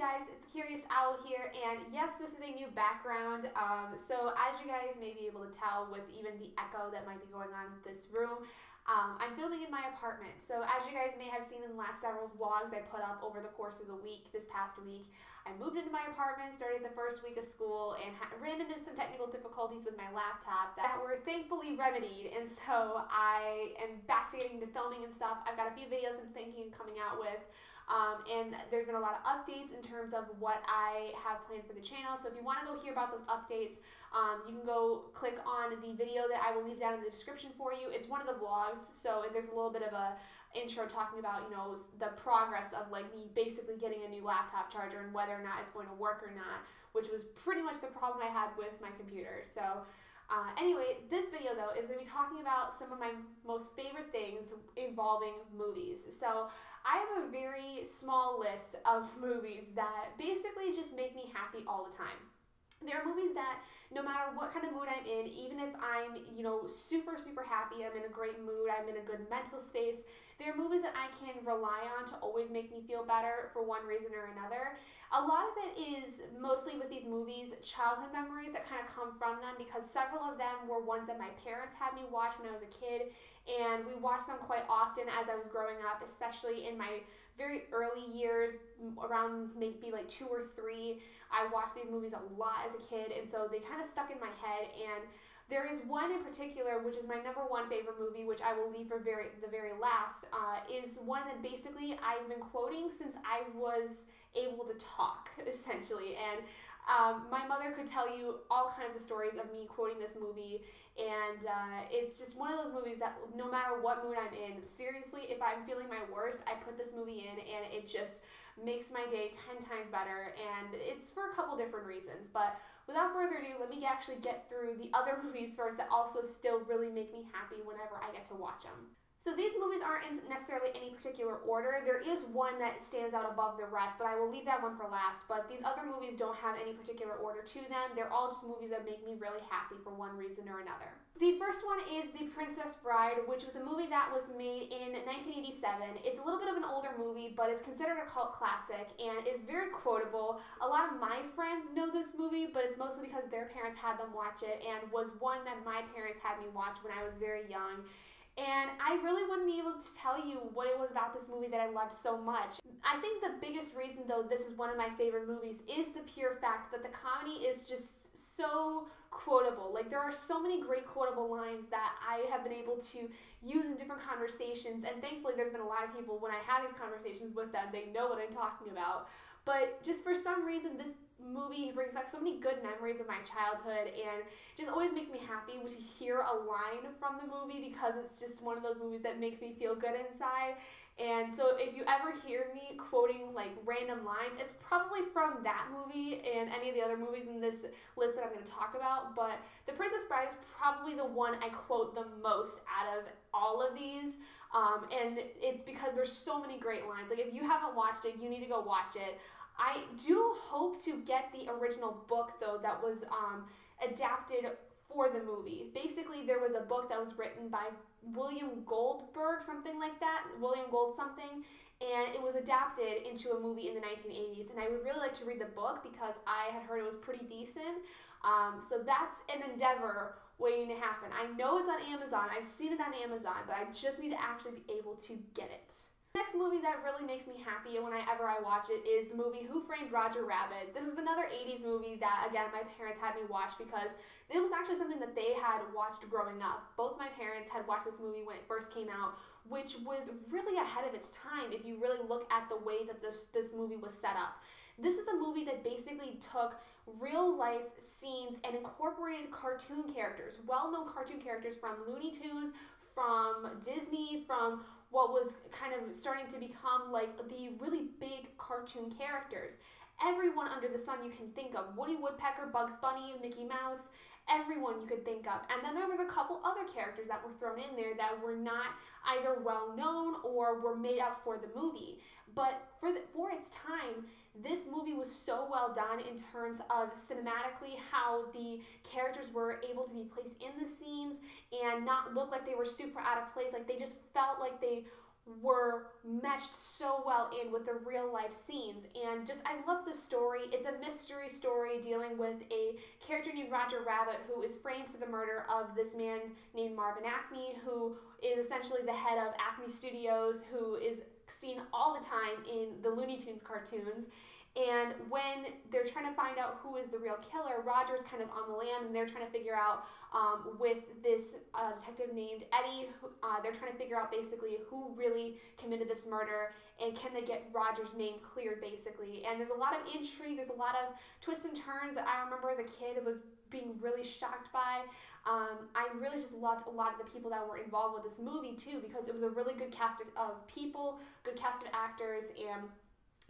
guys, it's Curious Owl here, and yes, this is a new background. So as you guys may be able to tell with even the echo that might be going on in this room, I'm filming in my apartment. So as you guys may have seen in the last several vlogs I put up over the course of the week, this past week, I moved into my apartment, started the first week of school, and ran into some technical difficulties with my laptop that were thankfully remedied. And so I am back to getting to filming and stuff. I've got a few videos I'm thinking of coming out with. And there's been a lot of updates in terms of what I have planned for the channel. So if you want to go hear about those updates, you can go click on the video that I will leave down in the description for you. It's one of the vlogs, so there's a little bit of a intro talking about, you know, the progress of like me basically getting a new laptop charger and whether or not it's going to work or not, which was pretty much the problem I had with my computer. So anyway, this video though is going to be talking about some of my most favorite things involving movies. So I have a very small list of movies that basically just make me happy all the time. There are movies that no matter what kind of mood I'm in, even if I'm, you know, super happy, I'm in a great mood, I'm in a good mental space, there are movies that I can rely on to always make me feel better for one reason or another. A lot of it is mostly with these movies, childhood memories that kind of come from them, because several of them were ones that my parents had me watch when I was a kid, and we watched them quite often as I was growing up, especially in my very early years, around maybe like 2 or 3. I watched these movies a lot as a kid, and so they kind of stuck in my head. And there is one in particular, which is my #1 favorite movie, which I will leave for the very last, is one that basically I've been quoting since I was able to talk, essentially. And my mother could tell you all kinds of stories of me quoting this movie, and it's just one of those movies that no matter what mood I'm in, seriously, if I'm feeling my worst, I put this movie in and it just makes my day 10 times better, and it's for a couple different reasons. But without further ado, let me actually get through the other movies first that also still really make me happy whenever I get to watch them. So these movies aren't in necessarily any particular order. There is one that stands out above the rest, but I will leave that one for last. But these other movies don't have any particular order to them. They're all just movies that make me really happy for one reason or another. The first one is The Princess Bride, which was a movie that was made in 1987. It's a little bit of an older movie, but it's considered a cult classic and is very quotable. A lot of my friends know this movie, but it's mostly because their parents had them watch it, and was one that my parents had me watch when I was very young. And I really wouldn't be able to tell you what it was about this movie that I loved so much. I think the biggest reason, though, this is one of my favorite movies is the pure fact that the comedy is just so quotable. Like, there are so many great quotable lines that I have been able to use in different conversations, and thankfully there's been a lot of people, when I have these conversations with them, they know what I'm talking about. But just for some reason, this movie brings back so many good memories of my childhood, and just always makes me happy to hear a line from the movie, because it's just one of those movies that makes me feel good inside. And so if you ever hear me quoting like random lines, it's probably from that movie and any of the other movies in this list that I'm going to talk about. But The Princess Bride is probably the one I quote the most out of all of these. And it's because there's so many great lines. Like, if you haven't watched it, you need to go watch it. I do hope to get the original book, though, that was adapted for the movie. Basically, there was a book that was written by William Goldberg, something like that, William Gold something, and it was adapted into a movie in the 1980s, and I would really like to read the book because I had heard it was pretty decent. So that's an endeavor waiting to happen. I know it's on Amazon, I've seen it on Amazon, but I just need to actually be able to get it. Next movie that really makes me happy whenever I watch it is the movie Who Framed Roger Rabbit. This is another 80s movie that, again, my parents had me watch because it was actually something that they had watched growing up. Both my parents had watched this movie when it first came out, which was really ahead of its time if you really look at the way that this movie was set up. This was a movie that basically took real-life scenes and incorporated cartoon characters, well-known cartoon characters from Looney Tunes, from Disney, from what was kind of starting to become like the really big cartoon characters. Everyone under the sun you can think of. Woody Woodpecker, Bugs Bunny, Mickey Mouse, everyone you could think of. And then there was a couple other characters that were thrown in there that were not either well known or were made up for the movie. But for its time, this movie was so well done in terms of cinematically how the characters were able to be placed in the scenes and not look like they were super out of place. Like, they just felt like they were meshed so well in with the real life scenes. And just, I love the story. It's a mystery story dealing with a character named Roger Rabbit who is framed for the murder of this man named Marvin Acme, who is essentially the head of Acme Studios, who is seen all the time in the Looney Tunes cartoons. And when they're trying to find out who is the real killer, Roger's kind of on the lam, and they're trying to figure out with this detective named Eddie, they're trying to figure out basically who really committed this murder and can they get Roger's name cleared basically. And there's a lot of intrigue, there's a lot of twists and turns that I remember as a kid was being really shocked by. I really just loved a lot of the people that were involved with this movie too, because it was a really good cast of people, good cast of actors, and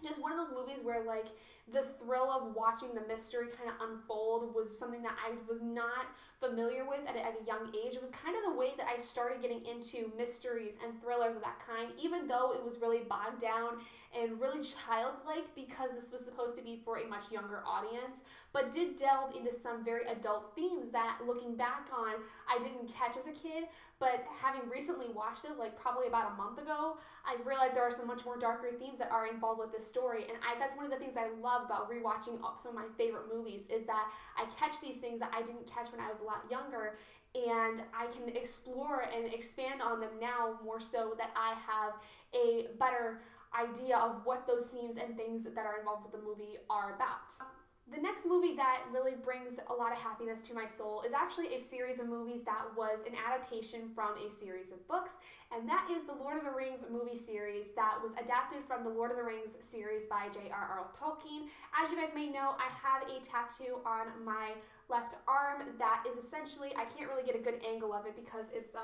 just one of those movies where like the thrill of watching the mystery kind of unfold was something that I was not familiar with at a young age. It was kind of the way that I started getting into mysteries and thrillers of that kind, even though it was really bogged down and really childlike because this was supposed to be for a much younger audience, but did delve into some very adult themes that, looking back on, I didn't catch as a kid. But having recently watched it, like probably about a month ago, I realized there are some much more darker themes that are involved with this story. And that's one of the things I love about rewatching some of my favorite movies, is that I catch these things that I didn't catch when I was a lot younger, and I can explore and expand on them now more so that I have a better idea of what those themes and things that are involved with the movie are about. The next movie that really brings a lot of happiness to my soul is actually a series of movies that was an adaptation from a series of books, and that is the Lord of the Rings movie series that was adapted from the Lord of the Rings series by J.R.R. Tolkien. As you guys may know, I have a tattoo on my left arm that is essentially, I can't really get a good angle of it because it's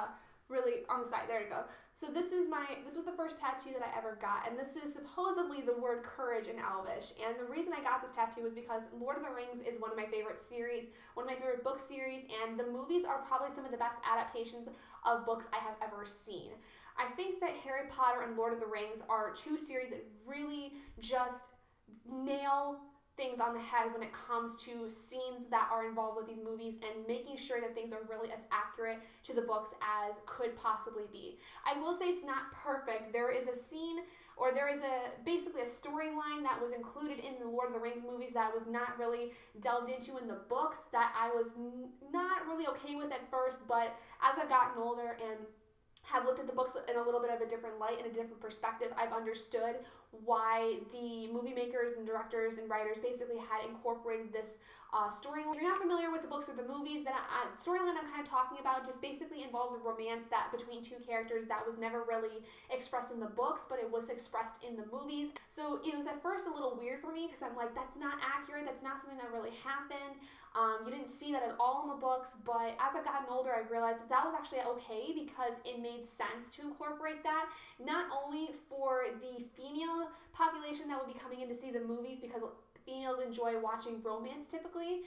really on the side. There you go. So this was the first tattoo that I ever got, and this is supposedly the word courage in Elvish. And the reason I got this tattoo was because Lord of the Rings is one of my favorite series, one of my favorite book series, and the movies are probably some of the best adaptations of books I have ever seen. I think that Harry Potter and Lord of the Rings are two series that really just nail things on the head when it comes to scenes that are involved with these movies and making sure that things are really as accurate to the books as could possibly be. I will say it's not perfect. There is a scene, or there is basically a storyline that was included in the Lord of the Rings movies that was not really delved into in the books that I was not really okay with at first, but as I've gotten older and have looked at the books in a little bit of a different light and a different perspective, I've understood why the movie makers and directors and writers basically had incorporated this storyline. If you're not familiar with the books or the movies, then storyline I'm kind of talking about just basically involves a romance that between two characters that was never really expressed in the books, but it was expressed in the movies. So it was at first a little weird for me because I'm like, that's not accurate, that's not something that really happened. You didn't see that at all in the books, but as I've gotten older, I've realized that that was actually okay because it made sense to incorporate that, not only for the female population that would be coming in to see the movies, because females enjoy watching romance typically.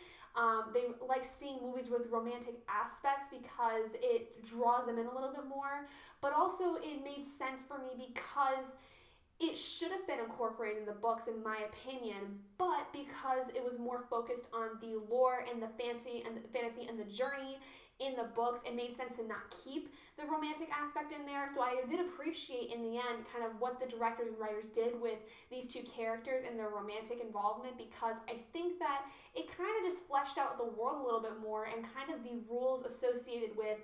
They like seeing movies with romantic aspects because it draws them in a little bit more, but also it made sense for me because it should have been incorporated in the books, in my opinion, but because it was more focused on the lore and the fantasy and the journey in the books, it made sense to not keep the romantic aspect in there. So I did appreciate in the end kind of what the directors and writers did with these two characters and their romantic involvement, because I think that it kind of just fleshed out the world a little bit more and kind of the rules associated with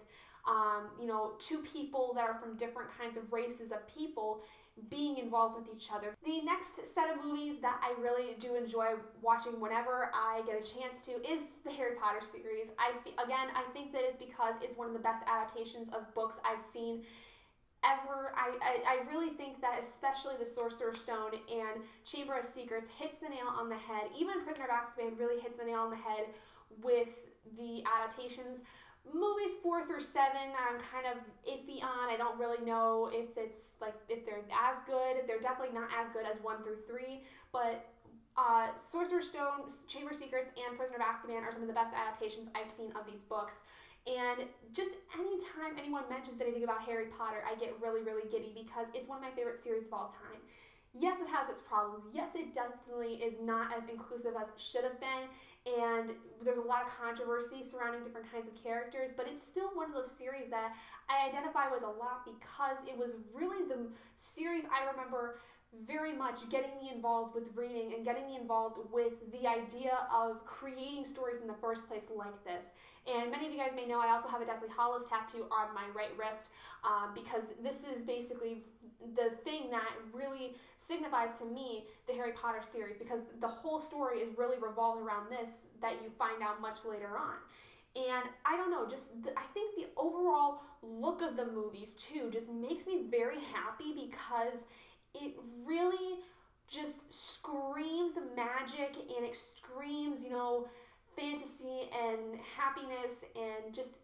two people that are from different kinds of races of people being involved with each other. The next set of movies that I really do enjoy watching whenever I get a chance to is the Harry Potter series. I think that it's because it's one of the best adaptations of books I've seen ever. I really think that especially the Sorcerer's Stone and Chamber of Secrets hits the nail on the head. Even Prisoner of Azkaban really hits the nail on the head with the adaptations. Movies 4 through 7, I'm kind of iffy on. I don't really know if they're as good. They're definitely not as good as 1 through 3, but Sorcerer's Stone, Chamber of Secrets, and Prisoner of Azkaban are some of the best adaptations I've seen of these books. And just anytime anyone mentions anything about Harry Potter, I get really, really giddy because it's one of my favorite series of all time. Yes, it has its problems. Yes, it definitely is not as inclusive as it should have been, and there's a lot of controversy surrounding different kinds of characters, but it's still one of those series that I identify with a lot because it was really the series I remember very much getting me involved with reading and getting me involved with the idea of creating stories in the first place like this. And many of you guys may know I also have a Deathly Hallows tattoo on my right wrist because this is basically the thing that really signifies to me the Harry Potter series, because the whole story is really revolved around this that you find out much later on. And I don't know, I think the overall look of the movies too just makes me very happy because it really just screams magic and it screams, fantasy and happiness, and just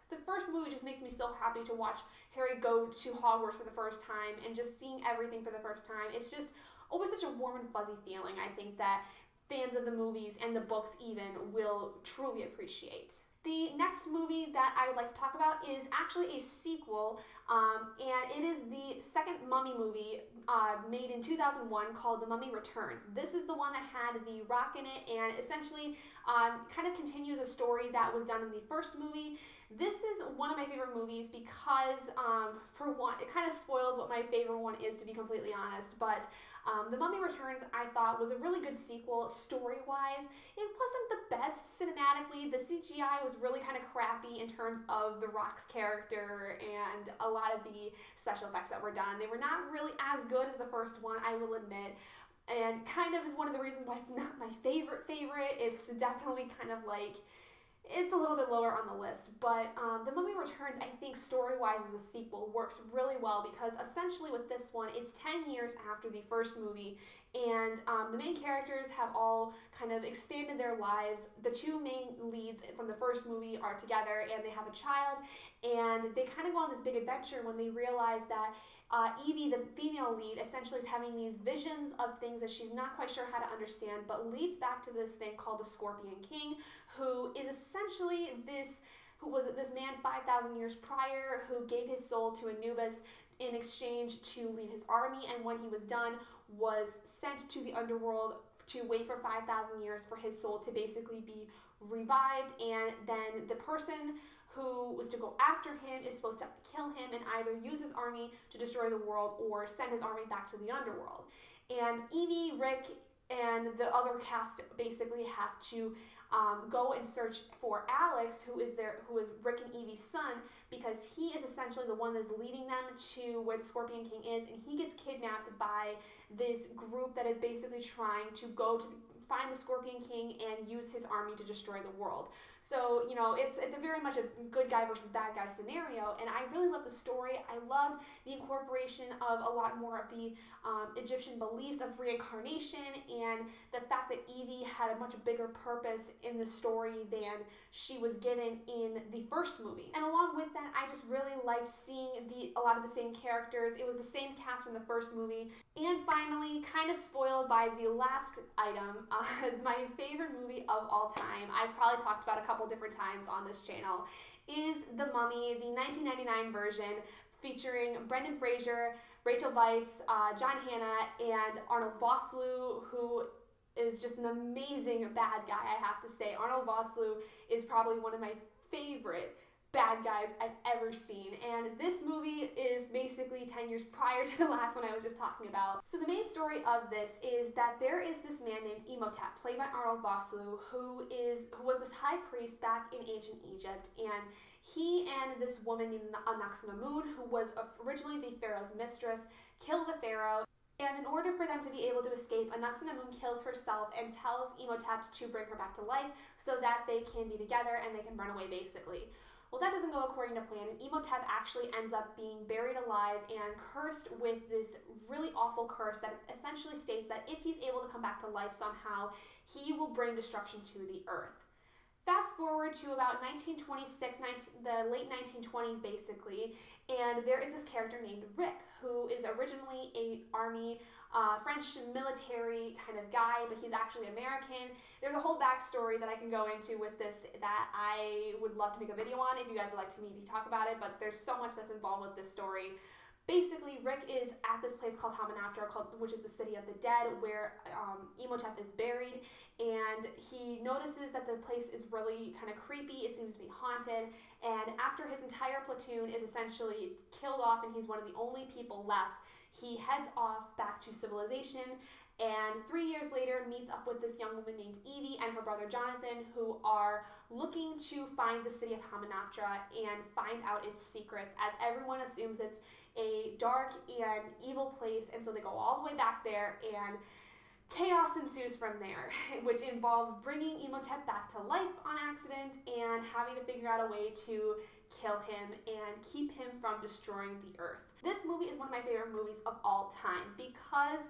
the first movie just makes me so happy to watch Harry go to Hogwarts for the first time and just seeing everything for the first time. It's just always such a warm and fuzzy feeling, I think, that fans of the movies and the books even will truly appreciate. The next movie that I would like to talk about is actually a sequel, and it is the second Mummy movie made in 2001 called The Mummy Returns. This is the one that had The Rock in it and essentially kind of continues a story that was done in the first movie. This is one of my favorite movies because, for one, it kind of spoils what my favorite one is, to be completely honest, but The Mummy Returns, I thought, was a really good sequel story-wise. It wasn't the best cinematically. The CGI was really kind of crappy in terms of The Rock's character and a lot of the special effects that were done. They were not really as good as the first one, I will admit, and kind of is one of the reasons why it's not my favorite. It's definitely kind of like, it's a little bit lower on the list, but The Mummy Returns, I think, story-wise as a sequel, works really well because essentially with this one, it's 10 years after the first movie, and the main characters have all kind of expanded their lives. The two main leads from the first movie are together, and they have a child, and they kind of go on this big adventure when they realize that Evie, the female lead, essentially is having these visions of things that she's not quite sure how to understand, but leads back to this thing called the Scorpion King, who is essentially this man 5,000 years prior who gave his soul to Anubis in exchange to lead his army, and when he was done, was sent to the underworld to wait for 5,000 years for his soul to basically be revived, and then the person who was to go after him is supposed to kill him and either use his army to destroy the world or send his army back to the underworld. And Evie, Rick, and the other cast basically have to go and search for Alex, who is Rick and Evie's son, because he is essentially the one that's leading them to where the Scorpion King is, and he gets kidnapped by this group that is basically trying to go to find the Scorpion King and use his army to destroy the world. So, it's a very much a good guy versus bad guy scenario, and I really love the story. I love the incorporation of a lot more of the Egyptian beliefs of reincarnation, and the fact that Evie had a much bigger purpose in the story than she was given in the first movie. And along with that, I just really liked seeing a lot of the same characters. It was the same cast from the first movie. And finally, kind of spoiled by the last item, my favorite movie of all time, I've probably talked about a couple different times on this channel, is The Mummy, the 1999 version, featuring Brendan Fraser, Rachel Weisz, John Hannah, and Arnold Vosloo, who is just an amazing bad guy, I have to say. Arnold Vosloo is probably one of my favorite bad guys I've ever seen, and this movie is basically 10 years prior to the last one I was just talking about. So the main story of this is that there is this man named Imhotep, played by Arnold Vosloo, who was this high priest back in ancient Egypt, and he and this woman named Anck-su-namun, who was originally the pharaoh's mistress, killed the pharaoh. And in order for them to be able to escape, Anck-su-namun kills herself and tells Imhotep to bring her back to life so that they can be together and they can run away, basically. Well, that doesn't go according to plan, and Imhotep actually ends up being buried alive and cursed with this really awful curse that essentially states that if he's able to come back to life somehow, he will bring destruction to the earth. Fast forward to about 1926, the late 1920s basically, and there is this character named Rick, who is originally a army, French military kind of guy, but he's actually American. There's a whole backstory that I can go into with this that I would love to make a video on if you guys would like to maybe talk about it, but there's so much that's involved with this story. basically, Rick is at this place called Hamunaptra, which is the city of the dead, where Imhotep is buried, and he notices that the place is really kind of creepy. It seems to be haunted, and after his entire platoon is essentially killed off and he's one of the only people left, he heads off back to civilization, and 3 years later meets up with this young woman named Evie and her brother Jonathan, who are looking to find the city of Hamunaptra and find out its secrets, as everyone assumes it's a dark and evil place, and so they go all the way back there, and chaos ensues from there, which involves bringing Imhotep back to life on accident and having to figure out a way to kill him and keep him from destroying the earth. This movie is one of my favorite movies of all time because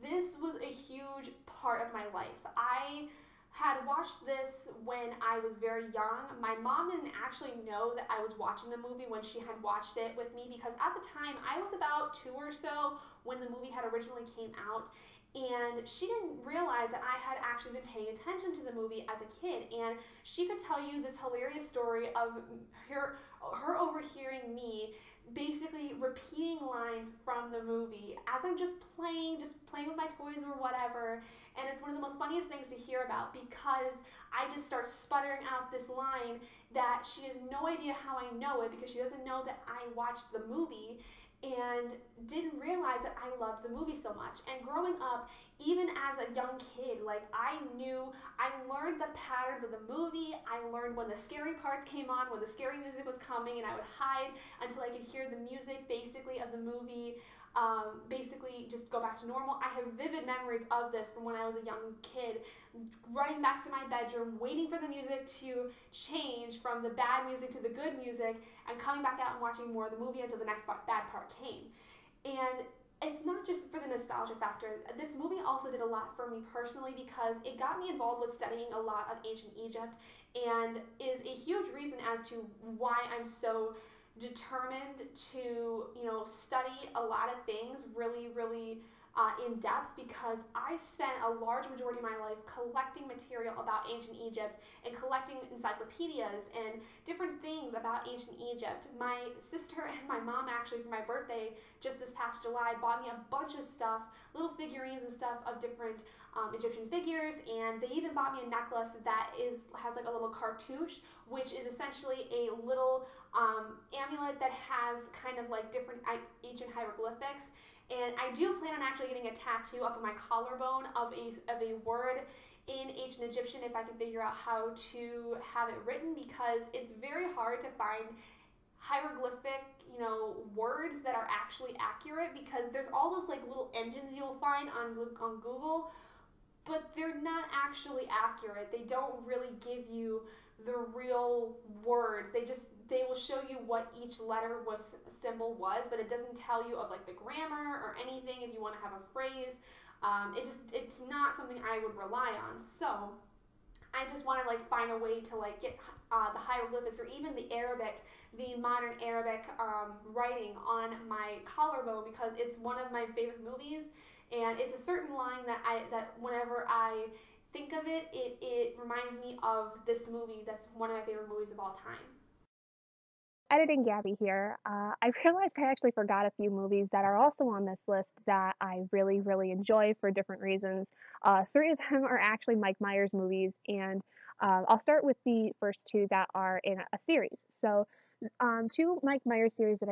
this was a huge part of my life. I had watched this when I was very young. My mom didn't actually know that I was watching the movie when she had watched it with me, because at the time I was about 2 or so when the movie had originally came out, and she didn't realize that I had actually been paying attention to the movie as a kid, and she could tell you this hilarious story of her overhearing me basically repeating lines from the movie as I'm just playing with my toys or whatever. And it's one of the most funniest things to hear about, because I just start sputtering out this line that she has no idea how I know it, because she doesn't know that I watched the movie and didn't realize that I loved the movie so much. And growing up, even as a young kid, like I learned the patterns of the movie. I learned when the scary parts came on, when the scary music was coming, and I would hide until I could hear the music basically of the movie basically just go back to normal. I have vivid memories of this from when I was a young kid, running back to my bedroom, waiting for the music to change from the bad music to the good music, and coming back out and watching more of the movie until the next bad part came. And it's not just for the nostalgia factor. This movie also did a lot for me personally, because it got me involved with studying a lot of ancient Egypt, and is a huge reason as to why I'm so determined to, study a lot of things really, really in depth, because I spent a large majority of my life collecting material about ancient Egypt and collecting encyclopedias and different things about ancient Egypt. My sister and my mom actually, for my birthday just this past July, bought me a bunch of stuff, little figurines and stuff of different Egyptian figures, and they even bought me a necklace that has like a little cartouche, which is essentially a little amulet that has kind of like different ancient hieroglyphics. And I do plan on actually getting a tattoo up on my collarbone of a word in ancient Egyptian, if I can figure out how to have it written, because it's very hard to find hieroglyphic, words that are actually accurate, because there's all those like little engines you'll find on Google, but they're not actually accurate. They don't really give you the real words. They will show you what each symbol was, but it doesn't tell you of like the grammar or anything if you want to have a phrase. It's not something I would rely on. So I just want to like find a way to like get the hieroglyphics, or even the Arabic, the modern Arabic writing on my collarbone, because it's one of my favorite movies, and it's a certain line that whenever I think of it, it reminds me of this movie. That's one of my favorite movies of all time. Editing Gabby here. I realized I actually forgot a few movies that are also on this list that I really, really enjoy for different reasons. Three of them are actually Mike Myers movies, and I'll start with the first two that are in a series. So, two Mike Myers series that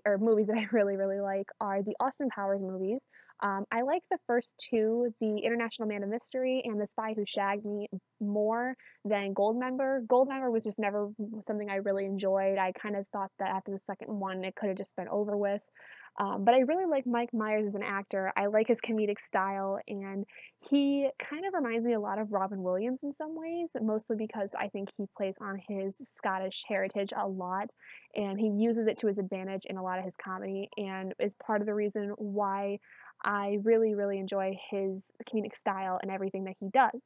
or movies that I really, really like are the Austin Powers movies. I like the first two, The International Man of Mystery and The Spy Who Shagged Me, more than Goldmember. Goldmember was just never something I really enjoyed. I kind of thought that after the second one, it could have just been over with. But I really like Mike Myers as an actor. I like his comedic style, and he kind of reminds me a lot of Robin Williams in some ways, mostly because I think he plays on his Scottish heritage a lot, and he uses it to his advantage in a lot of his comedy, and is part of the reason why I really, really enjoy his comedic style and everything that he does.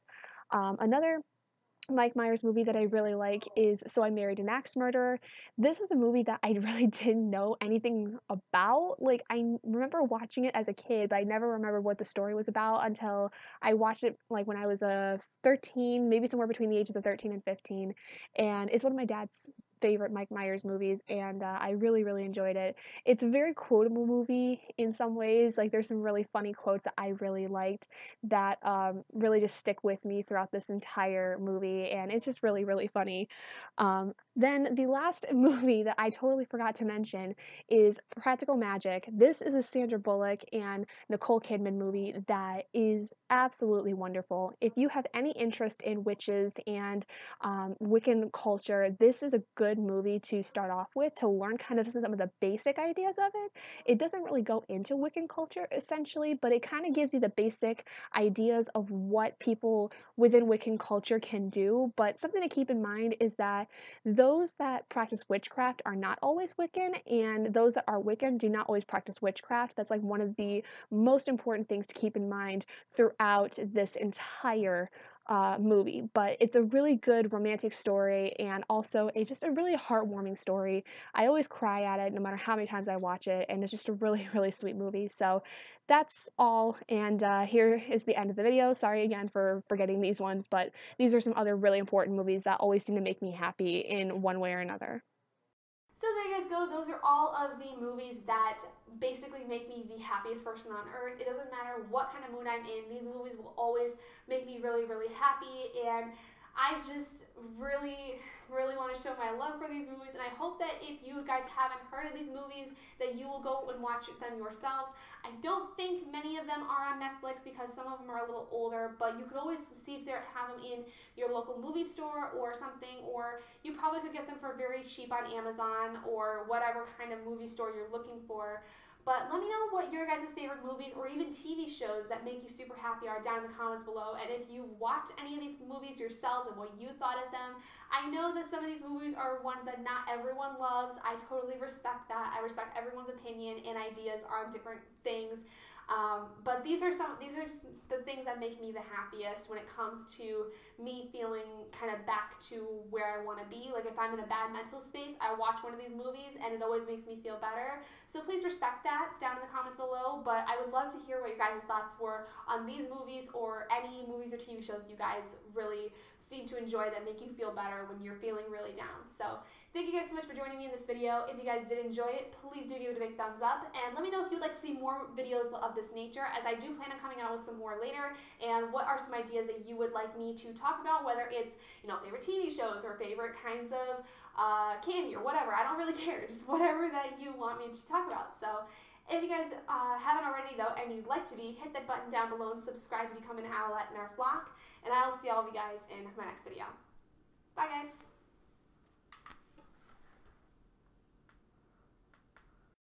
Another Mike Myers movie that I really like is So I Married an Axe Murderer. This was a movie that I really didn't know anything about. Like, remember watching it as a kid, but I never remember what the story was about until I watched it like when I was 13, maybe somewhere between the ages of 13 and 15. And it's one of my dad's favorite Mike Myers movies, and I really, really enjoyed it. It's a very quotable movie in some ways. Like there's some really funny quotes that I really liked that really just stick with me throughout this entire movie, and it's just really, really funny. Then the last movie that I totally forgot to mention is Practical Magic. This is a Sandra Bullock and Nicole Kidman movie that is absolutely wonderful. If you have any interest in witches and Wiccan culture, this is a good movie to start off with to learn kind of some of the basic ideas of it. It doesn't really go into Wiccan culture essentially, but it kind of gives you the basic ideas of what people within Wiccan culture can do. But something to keep in mind is that those that practice witchcraft are not always Wiccan, and those that are Wiccan do not always practice witchcraft. That's like one of the most important things to keep in mind throughout this entire movie. But it's a really good romantic story and also just a really heartwarming story. I always cry at it no matter how many times I watch it, and it's just a really, really sweet movie. So that's all, and here is the end of the video. Sorry again for forgetting these ones, but these are some other really important movies that always seem to make me happy in one way or another. So there you guys go. Those are all of the movies that basically make me the happiest person on earth. It doesn't matter what kind of mood I'm in. These movies will always make me really, really happy. And I just really, really want to show my love for these movies. And I hope that if you guys haven't heard of these movies, that you will go and watch them yourselves. I don't think many of them are on Netflix because some of them are a little older, but you could always see if they have them in your local movie store or something, or you probably could get them for very cheap on Amazon or whatever kind of movie store you're looking for. But let me know what your guys' favorite movies or even TV shows that make you super happy are down in the comments below. And if you've watched any of these movies yourselves and what you thought of them. I know that some of these movies are ones that not everyone loves. I totally respect that. I respect everyone's opinion and ideas on different things. But these are just the things that make me the happiest when it comes to me feeling kind of back to where I want to be. Like if I'm in a bad mental space, I watch one of these movies and it always makes me feel better. So please respect that down in the comments below. But I would love to hear what your guys' thoughts were on these movies or any movies or TV shows you guys really seem to enjoy that make you feel better when you're feeling really down. So thank you guys so much for joining me in this video. If you guys did enjoy it, please do give it a big thumbs up. And let me know if you'd like to see more videos of this nature, as I do plan on coming out with some more later. And what are some ideas that you would like me to talk about, whether it's, favorite TV shows or favorite kinds of candy or whatever. I don't really care. Just whatever that you want me to talk about. So if you guys haven't already, though, and you'd like to be, hit that button down below and subscribe to become an owlet in our flock. And I'll see all of you guys in my next video. Bye, guys.